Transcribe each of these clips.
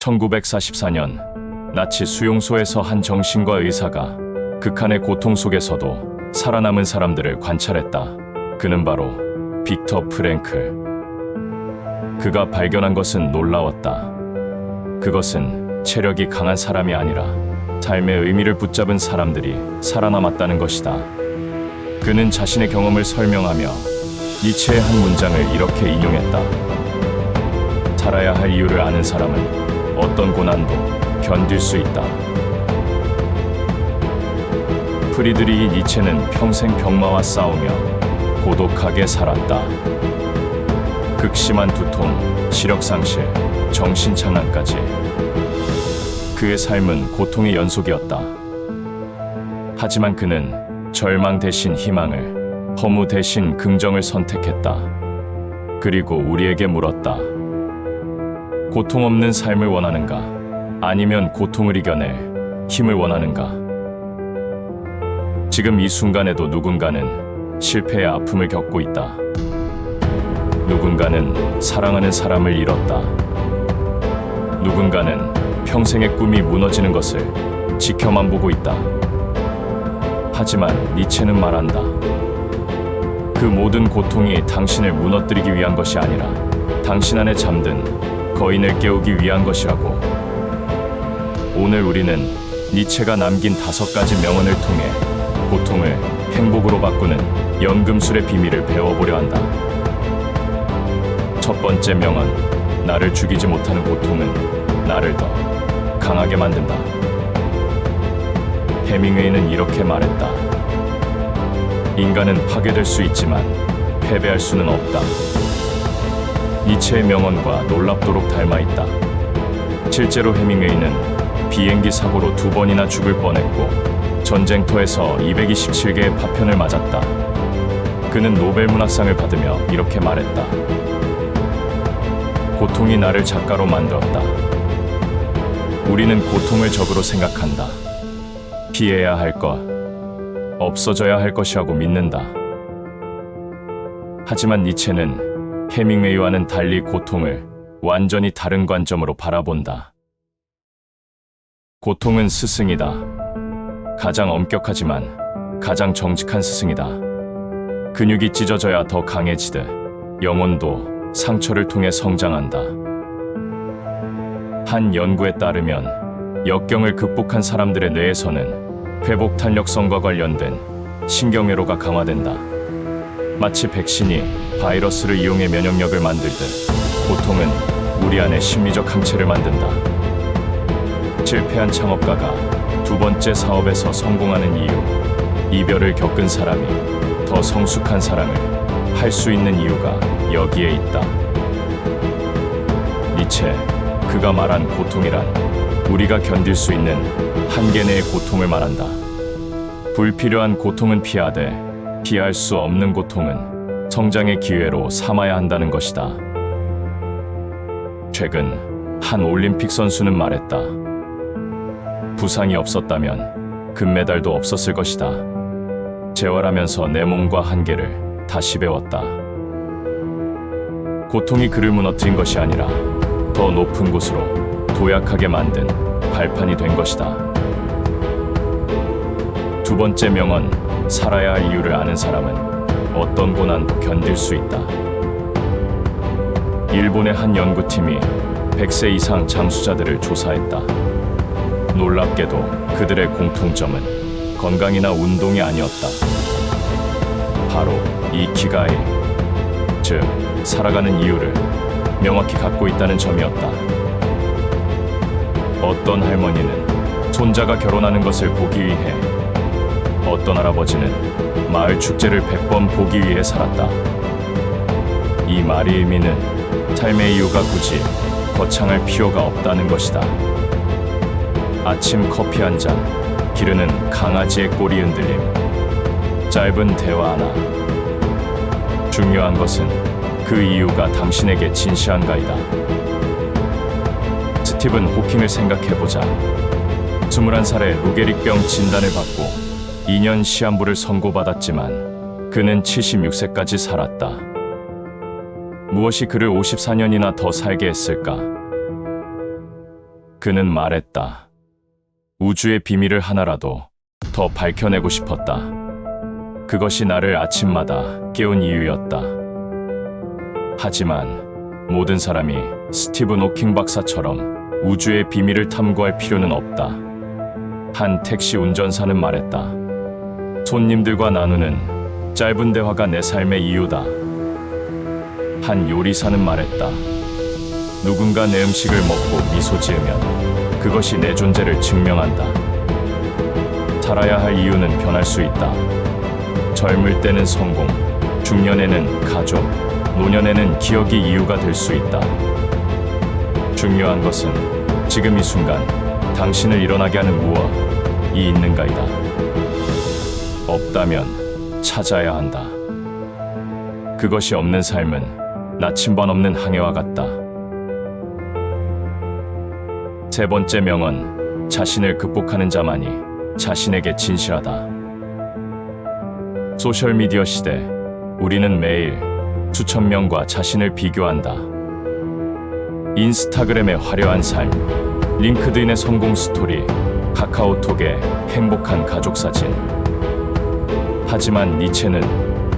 1944년 나치 수용소에서 한 정신과 의사가 극한의 고통 속에서도 살아남은 사람들을 관찰했다. 그는 바로 빅터 프랭클. 그가 발견한 것은 놀라웠다. 그것은 체력이 강한 사람이 아니라 삶의 의미를 붙잡은 사람들이 살아남았다는 것이다. 그는 자신의 경험을 설명하며 니체의 한 문장을 이렇게 인용했다. 살아야 할 이유를 아는 사람은 어떤 고난도 견딜 수 있다. 프리드리히 니체는 평생 병마와 싸우며 고독하게 살았다. 극심한 두통, 시력 상실, 정신 착란까지. 그의 삶은 고통의 연속이었다. 하지만 그는 절망 대신 희망을, 허무 대신 긍정을 선택했다. 그리고 우리에게 물었다. 고통 없는 삶을 원하는가? 아니면 고통을 이겨낼 힘을 원하는가? 지금 이 순간에도 누군가는 실패의 아픔을 겪고 있다. 누군가는 사랑하는 사람을 잃었다. 누군가는 평생의 꿈이 무너지는 것을 지켜만 보고 있다. 하지만 니체는 말한다. 그 모든 고통이 당신을 무너뜨리기 위한 것이 아니라 당신 안에 잠든 거인을 깨우기 위한 것이라고. 오늘 우리는 니체가 남긴 5가지 명언을 통해 고통을 행복으로 바꾸는 연금술의 비밀을 배워보려 한다. 첫 번째 명언, 나를 죽이지 못하는 고통은 나를 더 강하게 만든다. 해밍웨이는 이렇게 말했다. 인간은 파괴될 수 있지만 패배할 수는 없다. 니체의 명언과 놀랍도록 닮아있다. 실제로 해밍웨이는 비행기 사고로 2번이나 죽을 뻔했고 전쟁터에서 227개의 파편을 맞았다. 그는 노벨 문학상을 받으며 이렇게 말했다. 고통이 나를 작가로 만들었다. 우리는 고통을 적으로 생각한다. 피해야 할 것, 없어져야 할 것이라고 믿는다. 하지만 니체는 해밍웨이와는 달리 고통을 완전히 다른 관점으로 바라본다. 고통은 스승이다. 가장 엄격하지만 가장 정직한 스승이다. 근육이 찢어져야 더 강해지듯 영혼도 상처를 통해 성장한다. 한 연구에 따르면 역경을 극복한 사람들의 뇌에서는 회복 탄력성과 관련된 신경회로가 강화된다. 마치 백신이 바이러스를 이용해 면역력을 만들듯 고통은 우리 안에 심리적 항체를 만든다. 실패한 창업가가 2번째 사업에서 성공하는 이유, 이별을 겪은 사람이 더 성숙한 사랑을 할 수 있는 이유가 여기에 있다. 니체, 그가 말한 고통이란 우리가 견딜 수 있는 한계 내의 고통을 말한다. 불필요한 고통은 피하되 피할 수 없는 고통은 성장의 기회로 삼아야 한다는 것이다. 최근 한 올림픽 선수는 말했다. 부상이 없었다면 금메달도 없었을 것이다. 재활하면서 내 몸과 한계를 다시 배웠다. 고통이 그를 무너뜨린 것이 아니라 더 높은 곳으로 도약하게 만든 발판이 된 것이다. 2번째 명언, 살아야 할 이유를 아는 사람은 어떤 고난도 견딜 수 있다. 일본의 한 연구팀이 100세 이상 장수자들을 조사했다. 놀랍게도 그들의 공통점은 건강이나 운동이 아니었다. 바로 이키가이, 즉 살아가는 이유를 명확히 갖고 있다는 점이었다. 어떤 할머니는 손자가 결혼하는 것을 보기 위해, 어떤 할아버지는 마을 축제를 100번 보기 위해 살았다. 이 말의 의미는 삶의 이유가 굳이 거창할 필요가 없다는 것이다. 아침 커피 한 잔, 기르는 강아지의 꼬리 흔들림, 짧은 대화 하나. 중요한 것은 그 이유가 당신에게 진시한가이다. 스티븐 호킹을 생각해보자. 21살에 루게릭병 진단을 받고 2년 시한부를 선고받았지만 그는 76세까지 살았다. 무엇이 그를 54년이나 더 살게 했을까? 그는 말했다. 우주의 비밀을 하나라도 더 밝혀내고 싶었다. 그것이 나를 아침마다 깨운 이유였다. 하지만 모든 사람이 스티븐 호킹 박사처럼 우주의 비밀을 탐구할 필요는 없다. 한 택시 운전사는 말했다. 손님들과 나누는 짧은 대화가 내 삶의 이유다. 한 요리사는 말했다. 누군가 내 음식을 먹고 미소 지으면 그것이 내 존재를 증명한다. 살아야 할 이유는 변할 수 있다. 젊을 때는 성공, 중년에는 가족, 노년에는 기억이 이유가 될 수 있다. 중요한 것은 지금 이 순간 당신을 일어나게 하는 무엇이 있는가이다. 없다면 찾아야 한다. 그것이 없는 삶은 나침반 없는 항해와 같다. 세 번째 명언, 자신을 극복하는 자만이 자신에게 진실하다. 소셜미디어 시대, 우리는 매일 수천 명과 자신을 비교한다. 인스타그램의 화려한 삶, 링크드인의 성공 스토리, 카카오톡의 행복한 가족 사진. 하지만 니체는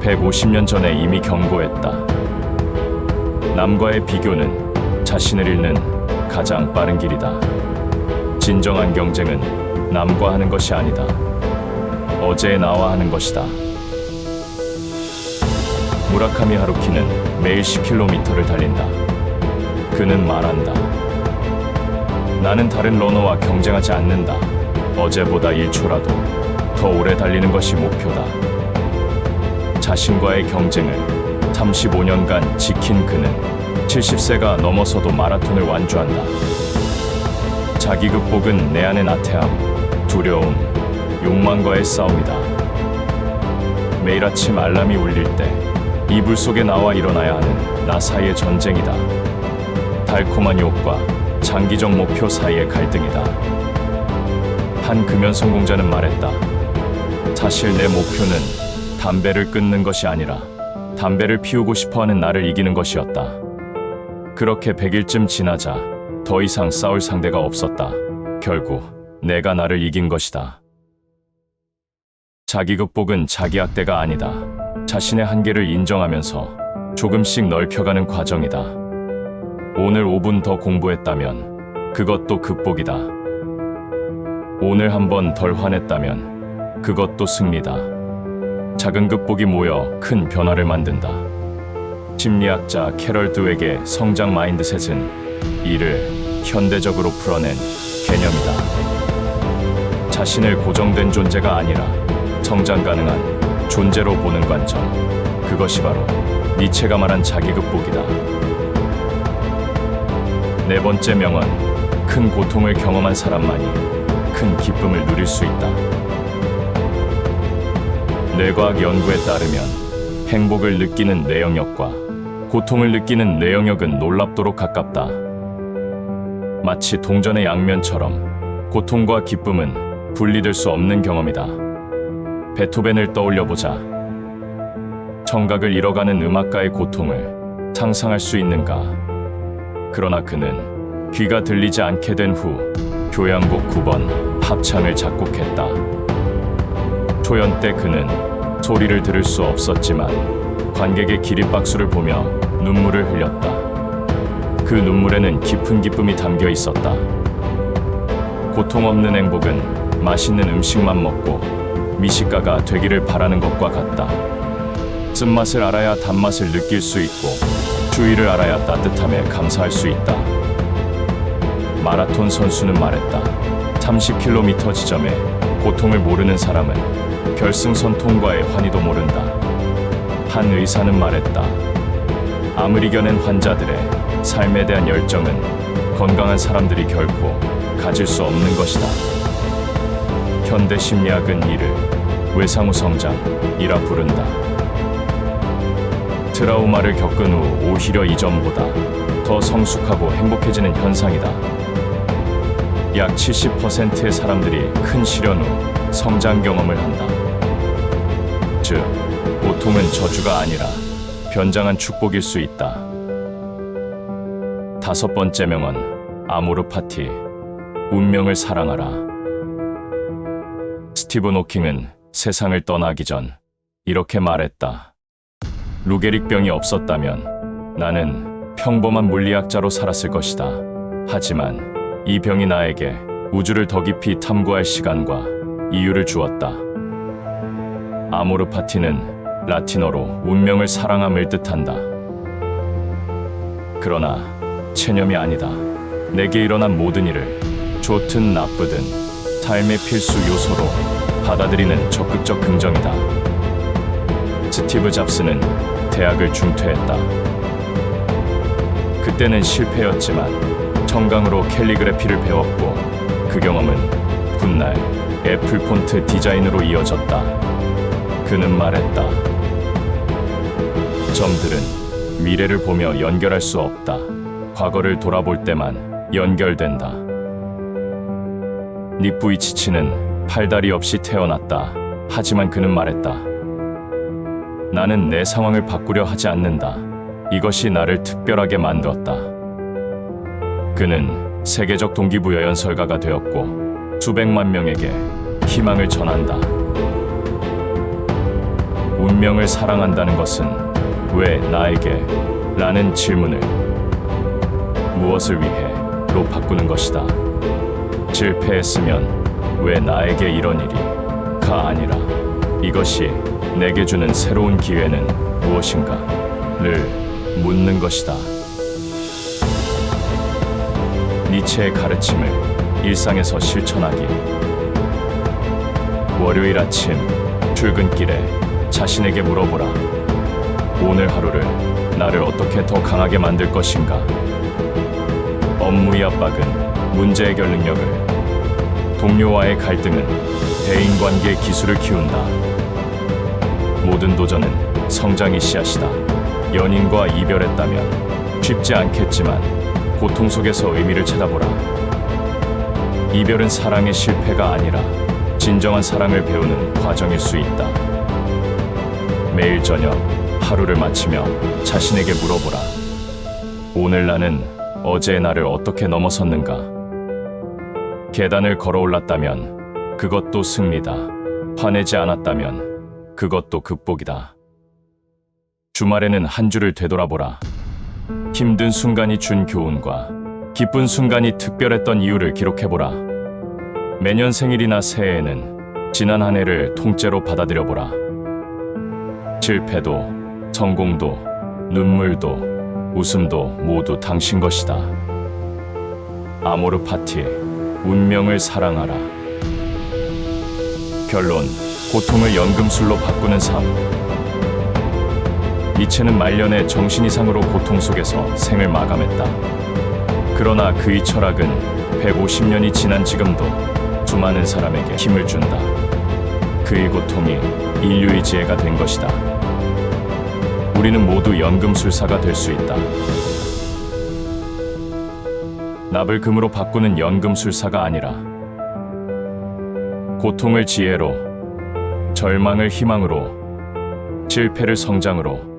150년 전에 이미 경고했다. 남과의 비교는 자신을 잃는 가장 빠른 길이다. 진정한 경쟁은 남과 하는 것이 아니다. 어제의 나와 하는 것이다. 무라카미 하루키는 매일 10km를 달린다. 그는 말한다. 나는 다른 러너와 경쟁하지 않는다. 어제보다 1초라도 더 오래 달리는 것이 목표다. 자신과의 경쟁을 35년간 지킨 그는 70세가 넘어서도 마라톤을 완주한다. 자기 극복은 내 안의 나태함, 두려움, 욕망과의 싸움이다. 매일 아침 알람이 울릴 때 이불 속에 나와 일어나야 하는 나 사이의 전쟁이다. 달콤한 유혹과 장기적 목표 사이의 갈등이다. 한 금연 성공자는 말했다. 사실 내 목표는 담배를 끊는 것이 아니라 담배를 피우고 싶어하는 나를 이기는 것이었다. 그렇게 100일쯤 지나자 더 이상 싸울 상대가 없었다. 결국 내가 나를 이긴 것이다. 자기 극복은 자기 학대가 아니다. 자신의 한계를 인정하면서 조금씩 넓혀가는 과정이다. 오늘 5분 더 공부했다면 그것도 극복이다. 오늘 한 번 덜 화냈다면 그것도 승리다. 작은 극복이 모여 큰 변화를 만든다. 심리학자 캐럴 드웩의 성장 마인드셋은 이를 현대적으로 풀어낸 개념이다. 자신을 고정된 존재가 아니라 성장 가능한 존재로 보는 관점. 그것이 바로 니체가 말한 자기 극복이다. 네 번째 명언, 큰 고통을 경험한 사람만이 큰 기쁨을 누릴 수 있다. 뇌과학 연구에 따르면 행복을 느끼는 뇌 영역과 고통을 느끼는 뇌 영역은 놀랍도록 가깝다. 마치 동전의 양면처럼 고통과 기쁨은 분리될 수 없는 경험이다. 베토벤을 떠올려보자. 청각을 잃어가는 음악가의 고통을 상상할 수 있는가? 그러나 그는 귀가 들리지 않게 된 후 교향곡 9번 합창을 작곡했다. 초연 때 그는 소리를 들을 수 없었지만 관객의 기립박수를 보며 눈물을 흘렸다. 그 눈물에는 깊은 기쁨이 담겨 있었다. 고통 없는 행복은 맛있는 음식만 먹고 미식가가 되기를 바라는 것과 같다. 쓴맛을 알아야 단맛을 느낄 수 있고 주의를 알아야 따뜻함에 감사할 수 있다. 마라톤 선수는 말했다. 30km 지점에 고통을 모르는 사람은 결승선 통과의 환희도 모른다. 한 의사는 말했다. 암을 이겨낸 환자들의 삶에 대한 열정은 건강한 사람들이 결코 가질 수 없는 것이다. 현대 심리학은 이를 외상후 성장이라 부른다. 트라우마를 겪은 후 오히려 이전보다 더 성숙하고 행복해지는 현상이다. 약 70%의 사람들이 큰 시련 후 성장 경험을 한다. 즉, 고통은 저주가 아니라 변장한 축복일 수 있다. 다섯 번째 명언, 아모르 파티. 운명을 사랑하라. 스티븐 호킹은 세상을 떠나기 전 이렇게 말했다. 루게릭병이 없었다면 나는 평범한 물리학자로 살았을 것이다. 하지만 이 병이 나에게 우주를 더 깊이 탐구할 시간과 이유를 주었다. 아모르 파티는 라틴어로 운명을 사랑함을 뜻한다. 그러나 체념이 아니다. 내게 일어난 모든 일을 좋든 나쁘든 삶의 필수 요소로 받아들이는 적극적 긍정이다. 스티브 잡스는 대학을 중퇴했다. 그때는 실패였지만 청강으로 캘리그래피를 배웠고 그 경험은 훗날 애플 폰트 디자인으로 이어졌다. 그는 말했다. 점들은 미래를 보며 연결할 수 없다. 과거를 돌아볼 때만 연결된다. 닉 부이치치는 팔다리 없이 태어났다. 하지만 그는 말했다. 나는 내 상황을 바꾸려 하지 않는다. 이것이 나를 특별하게 만들었다. 그는 세계적 동기부여 연설가가 되었고 수백만 명에게 희망을 전한다. 운명을 사랑한다는 것은 왜 나에게? 라는 질문을 무엇을 위해? 로 바꾸는 것이다. 실패했으면 왜 나에게 이런 일이? 가 아니라 이것이 내게 주는 새로운 기회는 무엇인가? 를 묻는 것이다. 니체의 가르침을 일상에서 실천하기. 월요일 아침 출근길에 자신에게 물어보라. 오늘 하루를 나를 어떻게 더 강하게 만들 것인가? 업무의 압박은 문제 해결 능력을, 동료와의 갈등은 대인관계 기술을 키운다. 모든 도전은 성장의 씨앗이다. 연인과 이별했다면 쉽지 않겠지만 고통 속에서 의미를 찾아보라. 이별은 사랑의 실패가 아니라 진정한 사랑을 배우는 과정일 수 있다. 매일 저녁 하루를 마치며 자신에게 물어보라. 오늘 나는 어제의 나를 어떻게 넘어섰는가? 계단을 걸어 올랐다면 그것도 승리다. 화내지 않았다면 그것도 극복이다. 주말에는 한 주를 되돌아보라. 힘든 순간이 준 교훈과 기쁜 순간이 특별했던 이유를 기록해보라. 매년 생일이나 새해에는 지난 한 해를 통째로 받아들여보라. 실패도 성공도 눈물도 웃음도 모두 당신 것이다. 아모르 파티, 운명을 사랑하라. 결론, 고통을 연금술로 바꾸는 삶. 니체는 말년에 정신 이상으로 고통 속에서 생을 마감했다. 그러나 그의 철학은 150년이 지난 지금도 수많은 사람에게 힘을 준다. 그의 고통이 인류의 지혜가 된 것이다. 우리는 모두 연금술사가 될 수 있다. 납을 금으로 바꾸는 연금술사가 아니라 고통을 지혜로, 절망을 희망으로, 실패를 성장으로,